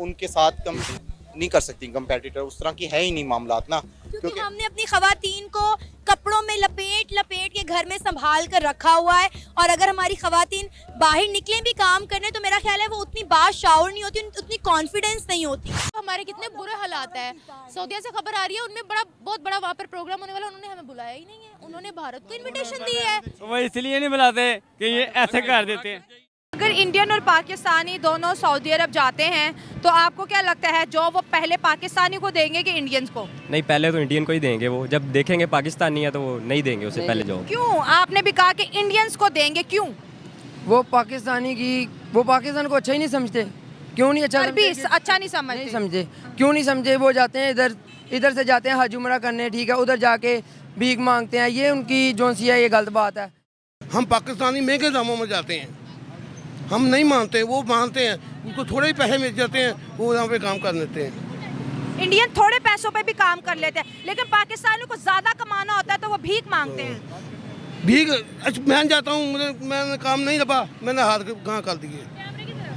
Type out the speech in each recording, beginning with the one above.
उनके साथ कम नहीं कर सकती कंपेटिटर, उस तरह की है ही नहीं मामलात ना, क्योंकि हमने अपनी खवातीन को कपड़ों में लपेट लपेट के घर में संभाल कर रखा हुआ है, और अगर हमारी खवातीन बाहर निकले भी काम करने तो मेरा ख्याल है वो उतनी बाशाऊर नहीं होती, उतनी कॉन्फिडेंस नहीं होती। हमारे कितने बुरे हालात है। सऊदीया से खबर आ रही है, उनमें बहुत बड़ा वहाँ पर प्रोग्राम होने वाला, उन्होंने हमें बुलाया ही नहीं है। उन्होंने भारत को इनविटेशन दी है, वो इसलिए नहीं बुलाते कि ये ऐसे कर देते हैं। अगर इंडियन और पाकिस्तानी दोनों सऊदी अरब जाते हैं तो आपको क्या लगता है जो वो पहले पाकिस्तानी को देंगे कि इंडियंस को? नहीं, पहले तो इंडियन को ही देंगे। वो जब देखेंगे पाकिस्तानी है तो वो नहीं देंगे उसे पहले जॉब। क्यों? आपने भी कहा कि इंडियंस को देंगे, क्यों? वो पाकिस्तान को अच्छा ही नहीं समझते। क्यों नहीं अच्छा भी समझते? अच्छा नहीं समझते। क्यों नहीं समझे? वो जाते हैं इधर से जाते हैं हज उमरा करने, ठीक है, उधर जाके भीख मांगते हैं। ये उनकी जो सी है, ये गलत बात है। हम पाकिस्तानी महंगे दामों में जाते हैं, हम नहीं मानते, वो मानते हैं, उनको थोड़े ही पैसे मिल जाते हैं, वो यहाँ पे काम कर लेते हैं। इंडियन थोड़े पैसों पे भी काम कर लेते हैं, लेकिन पाकिस्तानी को ज्यादा कमाना होता है तो वो भीख मांगते हैं। भीख मैं जाता हूँ, मैंने काम नहीं लगा, मैंने हाथ कहाँ कर दिए।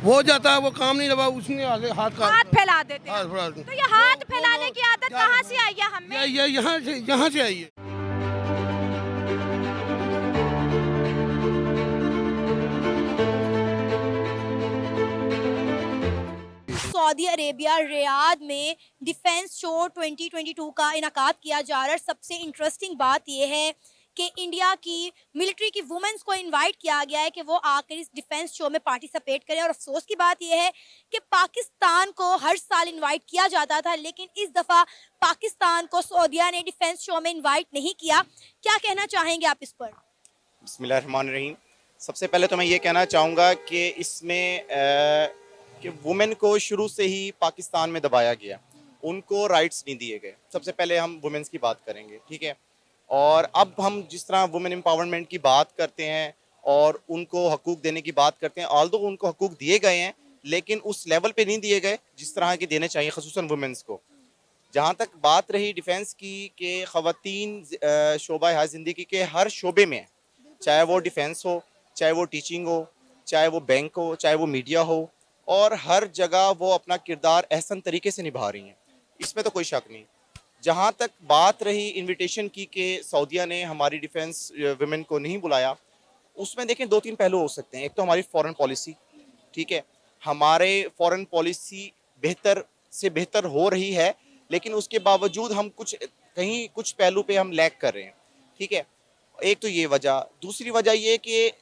वो जाता है, वो काम नहीं लगा, उसने हाथ फैला देते हैं। तो ये हाथ फैलाने की आदत कहाँ से आई है हमें? यहाँ से आई है। सऊदी अरेबिया रियाद में डिफेंस शो 2022 का इनाकाद किया जा रहा है। सबसे इंटरेस्टिंग बात यह है कि इंडिया की मिलिट्री की वुमेन्स को इनवाइट किया गया है कि वो आकर इस डिफेंस शो में पार्टिसिपेट करें। और अफसोस की बात यह है कि पाकिस्तान को हर साल इनवाइट किया जाता था, लेकिन इस दफ़ा पाकिस्तान को सऊदीया ने डिफेंस शो में इनवाइट नहीं किया। क्या कहना चाहेंगे आप इस पर? बिस्मिल्लाहिर्रहमानिर्रहीम। सबसे पहले तो मैं ये कहना चाहूँगा कि इसमें कि वुमेन को शुरू से ही पाकिस्तान में दबाया गया, उनको राइट्स नहीं दिए गए। सबसे पहले हम वुमेन्स की बात करेंगे, ठीक है। और अब हम जिस तरह वुमेन एम्पावरमेंट की बात करते हैं और उनको हकूक़ देने की बात करते हैं, ऑल्दो उनको हकूक़ दिए गए हैं, लेकिन उस लेवल पे नहीं दिए गए जिस तरह के देने चाहिए, ख़ुसूसन वुमेन्स को। जहाँ तक बात रही डिफेंस की कि ख़वातीन शोबा हाय ज़िंदगी के हर शोबे में, चाहे वो डिफेंस हो, चाहे वो टीचिंग हो, चाहे वो बैंक हो, चाहे वो मीडिया हो, और हर जगह वो अपना किरदार एहसन तरीके से निभा रही हैं, इसमें तो कोई शक नहीं। जहाँ तक बात रही इनविटेशन की कि सऊदीया ने हमारी डिफेंस वुमेन को नहीं बुलाया, उसमें देखें दो तीन पहलू हो सकते हैं। एक तो हमारी फॉरेन पॉलिसी, ठीक है, हमारे फॉरेन पॉलिसी बेहतर से बेहतर हो रही है, लेकिन उसके बावजूद हम कुछ पहलू पे हम लैग कर रहे हैं, ठीक है। एक तो ये वजह। दूसरी वजह ये कि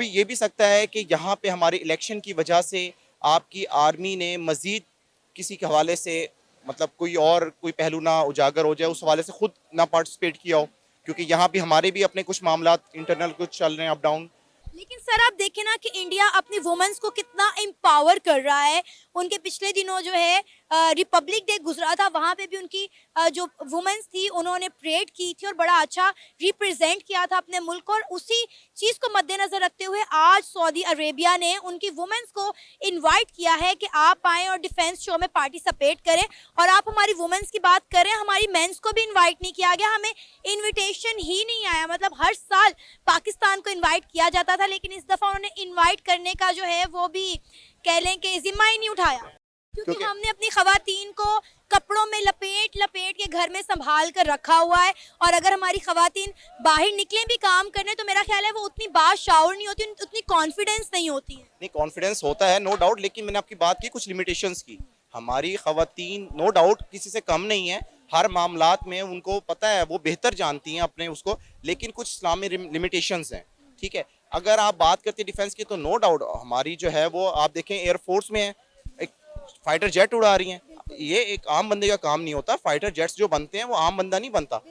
ये भी सकता है कि यहाँ पे हमारे इलेक्शन की वजह से आपकी आर्मी ने मज़ीद किसी के हवाले से, मतलब कोई पहलू ना उजागर हो जाए, उस हवाले से खुद ना पार्टिसिपेट किया हो, क्योंकि यहाँ भी हमारे भी अपने कुछ मामला इंटरनल कुछ चल रहे हैं अप डाउन। लेकिन सर आप देखें ना कि इंडिया अपनी वुमेन्स को कितना एम्पावर कर रहा है। उनके पिछले दिनों जो है रिपब्लिक डे गुजरा था, वहाँ पे भी उनकी जो वुमेन्स थी उन्होंने परेड की थी और बड़ा अच्छा रिप्रेजेंट किया था अपने मुल्क को। और उसी चीज़ को मद्देनज़र रखते हुए आज सऊदी अरेबिया ने उनकी वुमेन्स को इनवाइट किया है कि आप आएँ और डिफेंस शो में पार्टिसिपेट करें। और आप हमारी वुमेन्स की बात करें, हमारी मेंस को भी इन्वाइट नहीं किया गया, हमें इन्विटेशन ही नहीं आया। मतलब हर साल पाकिस्तान को इन्वाइट किया जाता था, लेकिन इस दफ़ा उन्होंने इन्वाइट करने का जो है वो भी कह लें कि जिम्मा ही नहीं उठाया, क्योंकि हमने अपनी खवातीन को कपड़ों में लपेट लपेट के घर में संभाल कर रखा हुआ है। और अगर हमारी खवातीन बाहर निकले भी काम करने तो मेरा ख्याल है वो उतनी बाशाऊर नहीं होती, उतनी कॉन्फिडेंस नहीं होती है। नहीं, कॉन्फिडेंस होता है नो डाउट, लेकिन मैंने आपकी बात की कुछ लिमिटेशंस की। हमारी खवातीन नो डाउट किसी से कम नहीं है, हर मामलात में उनको पता है, वो बेहतर जानती हैं अपने उसको, लेकिन कुछ इस्लामी लिमिटेशंस हैं, ठीक है। अगर आप बात करते हैं डिफेंस की तो नो डाउट हमारी जो है वो आप देखें एयरफोर्स में है, एक फाइटर जेट उड़ा रही हैं। ये एक आम बंदे का काम नहीं होता, फाइटर जेट्स जो बनते हैं वो आम बंदा नहीं बनता,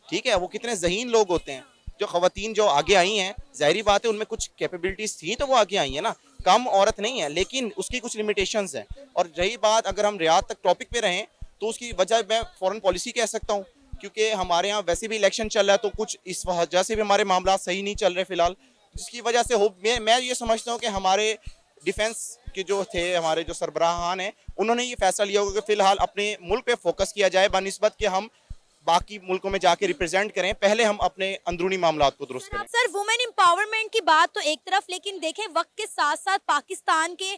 ठीक है। वो कितने जहीन लोग होते हैं। जो खवातीन जो आगे आई हैं, जाहिर बात है उनमें कुछ कैपेबिलिटीज थी तो वो आगे आई हैं ना, कम औरत नहीं है, लेकिन उसकी कुछ लिमिटेशंस हैं। और रही बात, अगर हम रियाद तक टॉपिक पे रहें तो उसकी वजह मैं फॉरेन पॉलिसी कह सकता हूँ, क्योंकि हमारे यहाँ वैसे भी इलेक्शन चल रहा है, तो कुछ इस वजह से भी हमारे मामला सही नहीं चल रहे फिलहाल, जिसकी वजह से मैं ये समझता हूँ कि हमारे डिफेंस के जो थे, हमारे जो सरबराहान हैं, उन्होंने ये फैसला लिया होगा कि फ़िलहाल अपने मुल्क पे फोकस किया जाए, बनिस्बत कि हम बाकी मुल्कों में जाके रिप्रेजेंट करें, पहले हम अपने अंदरूनी मामलात को दुरुस्त करें। सर वुमेन एम्पावरमेंट की बात तो एक तरफ, लेकिन देखें वक्त के साथ साथ पाकिस्तान के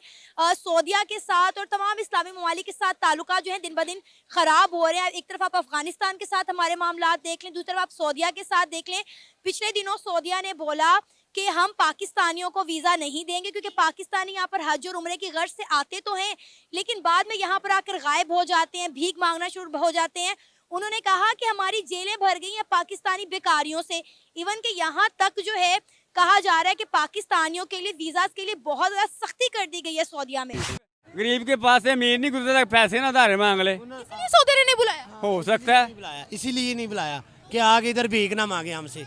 सऊदीया के साथ और तमाम इस्लामी ममालिक के साथ ताल्लुकात जो है दिन ब दिन खराब हो रहे हैं। एक तरफ आप अफगानिस्तान के साथ हमारे मामलात देख लें, दूसरी तरफ आप सऊदीया के साथ देख लें। पिछले दिनों सऊदीया ने बोला कि हम पाकिस्तानियों को वीज़ा नहीं देंगे, क्योंकि पाकिस्तानी यहाँ पर हज और उम्रे की गर्ज से आते तो हैं लेकिन बाद में यहाँ पर आकर गायब हो जाते हैं, भीख मांगना शुरू हो जाते हैं। उन्होंने कहा कि हमारी जेलें भर गई हैं पाकिस्तानी बेकारियों से। इवन कि यहाँ तक जो है कहा जा रहा है कि पाकिस्तानियों के लिए वीज़ा के लिए बहुत ज़्यादा सख्ती कर दी गई है सऊदीया में। गरीब के पास से अमीर नहीं गुजरता, पैसे ना उधार मांग ले। इसलिए सऊदी अरब ने बुलाया। हो सकता है बुलाया, इसीलिए नहीं बुलाया कि आगे इधर भीख ना मांगे हमसे।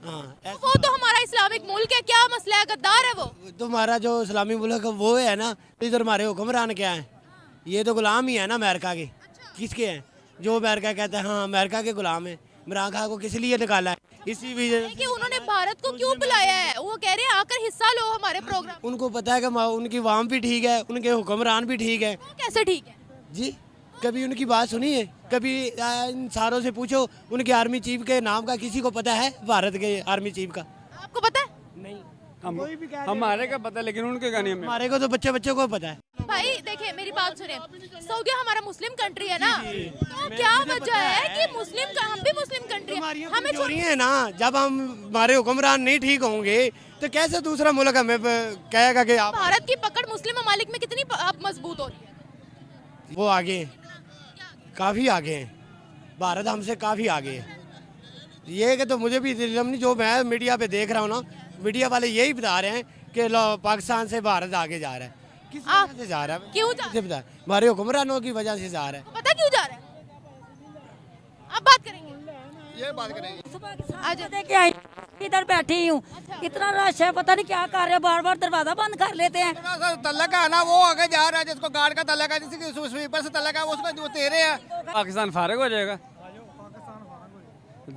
हाँ, वो तो हमारा इस्लामिक मुल्क है, क्या मसला है, गद्दार है वो। तुम्हारा जो इस्लामी मुल्क वो है ना, इधर हमारे हुक्मरान क्या है, ये तो गुलाम ही है ना अमेरिका के। किसके हैं? जो अमेरिका कहता है हाँ अमेरिका के गुलाम है। इमरान खान को किस लिए निकाला है? इसी वजह कि उन्होंने भारत को क्यों बुलाया है, वो कह रहे हैं आकर हिस्सा लो हमारे प्रोग्राम। उनको पता है कि उनकी वाम भी ठीक है, उनके हुक्मरान भी ठीक है। कैसे ठीक है जी, कभी उनकी बात सुनी है? कभी इन सारों से पूछो, उनके आर्मी चीफ के नाम का किसी को पता है? भारत के आर्मी चीफ का आपको पता है? नहीं। हमारे का पता, लेकिन उनके का नहीं। हमारे को तो बच्चे बच्चों को पता है। भाई देखिए मेरी बात सुने, सऊदी हमारा मुस्लिम कंट्री है ना, तो क्या वजह है कि मुस्लिम का, हम भी मुस्लिम कंट्री है, हमें चोरी है ना। जब हम हमारे हुक्मरान नहीं ठीक होंगे तो कैसे दूसरा मुल्क हमें कहेगा कि आप। भारत की पकड़ मुस्लिम ममालिक में कितनी अब मजबूत हो रही है? वो आगे हैं, काफ़ी आगे हैं। भारत हमसे काफ़ी आगे है। ये कि तो मुझे भी इल्म नहीं, जो मैं मीडिया पे देख रहा हूँ ना, मीडिया वाले यही बता रहे हैं कि पाकिस्तान से भारत आगे जा रहा है। किस वजह से जा रहा है? क्यों जा रहा है? हमारे हुक्मरानों की वजह से जा रहा है। पता क्यों जा रहा है? अब बात करेंगे, ये बात करेंगे। आज देखे आई इधर बैठी हूँ, इतना रश है, पता नहीं क्या कर रहे हैं, बार बार दरवाजा बंद कर लेते हैं। तलक है ना, वो आगे जा रहा है, जिसको गार्ड का तलक है, जिसकी स्वीपर से तलक है, उसको जो तेरे हैं। पाकिस्तान फारग हो जाएगा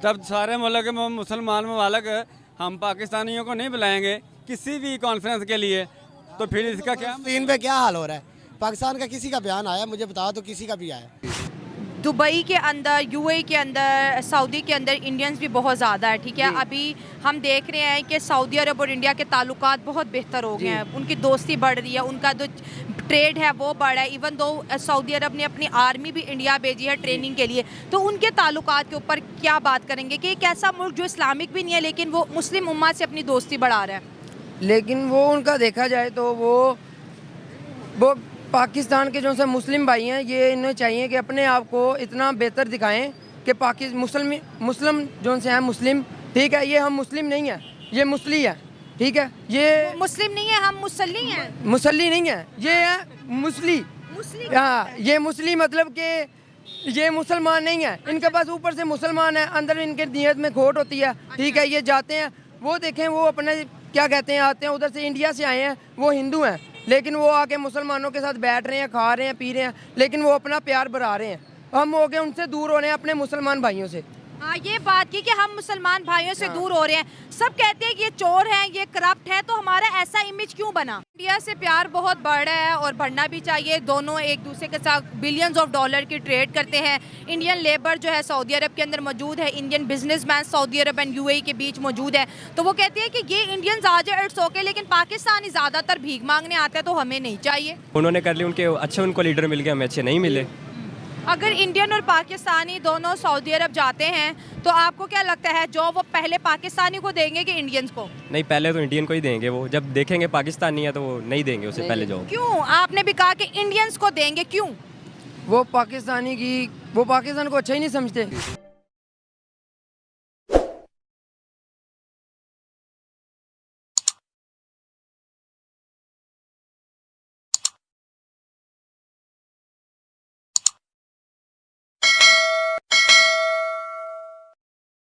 जब सारे मुल्क के मुसलमान ममालिक हम पाकिस्तानियों को नहीं बुलाएंगे किसी भी कॉन्फ्रेंस के लिए, तो फिर इसका क्या? चीन पे क्या हाल हो रहा है? पाकिस्तान का किसी का बयान आया? मुझे बताओ तो, किसी का भी आया? दुबई के अंदर, यूएई के अंदर, सऊदी के अंदर इंडियंस भी बहुत ज़्यादा है, ठीक है। अभी हम देख रहे हैं कि सऊदी अरब और इंडिया के ताल्लुकात बहुत बेहतर हो गए हैं, उनकी दोस्ती बढ़ रही है, उनका जो ट्रेड है वो बढ़ा है। इवन दो सऊदी अरब ने अपनी आर्मी भी इंडिया भेजी है ट्रेनिंग के लिए। तो उनके ताल्लुकात के ऊपर क्या बात करेंगे कि एक ऐसा मुल्क जो इस्लामिक भी नहीं है लेकिन वो मुस्लिम उम्मा से अपनी दोस्ती बढ़ा रहा है? लेकिन वो उनका देखा जाए तो वो पाकिस्तान के जो से मुस्लिम भाई हैं, ये इन्हें चाहिए कि अपने आप को इतना बेहतर दिखाएं कि मुस्लिम जो से हैं मुस्लिम, ठीक है, ये हम मुस्लिम नहीं हैं, ये मुस्ली है, ठीक है। ये मुस्लिम नहीं है, हम मुसल्ली हैं। मुसल्ली नहीं है, ये है मुस्ली। हाँ, ये मुस्ली मतलब कि ये मुसलमान नहीं है, इनके पास ऊपर से मुसलमान है, अंदर इनके नीयत में खोट होती है, ठीक है। ये जाते हैं, वो देखें, वो अपने क्या कहते हैं, आते हैं उधर से, इंडिया से आए हैं, वो हिंदू हैं, लेकिन वो आके मुसलमानों के साथ बैठ रहे हैं, खा रहे हैं, पी रहे हैं, लेकिन वो अपना प्यार बढ़ा रहे हैं। हम हो गए उनसे दूर हो रहे हैं, अपने मुसलमान भाइयों से। हाँ, ये बात की कि हम मुसलमान भाइयों से दूर हो रहे हैं। सब कहते हैं कि ये चोर हैं, ये करप्ट है, तो हमारा ऐसा इमेज क्यों बना? इंडिया से प्यार बहुत बढ़ रहा है और बढ़ना भी चाहिए। दोनों एक दूसरे के साथ बिलियंस ऑफ डॉलर की ट्रेड करते हैं। इंडियन लेबर जो है सऊदी अरब के अंदर मौजूद है, Indian businessman Saudi Arab and UAE के बीच मौजूद है। तो वो कहते हैं कि ये इंडियंस आ जाए, इट्स ओके, लेकिन पाकिस्तानी ज़्यादातर भीख मांगने आते हैं, तो हमें नहीं चाहिए। उन्होंने कर ली, उनके अच्छे उनको लीडर मिल गए, हमें अच्छे नहीं मिले। अगर इंडियन और पाकिस्तानी दोनों सऊदी अरब जाते हैं तो आपको क्या लगता है, जो वो पहले पाकिस्तानी को देंगे कि इंडियंस को? नहीं, पहले तो इंडियन को ही देंगे। वो जब देखेंगे पाकिस्तानी है तो वो नहीं देंगे उससे पहले जॉब। क्यों? आपने भी कहा कि इंडियंस को देंगे, क्यों? वो पाकिस्तान को अच्छा ही नहीं समझते।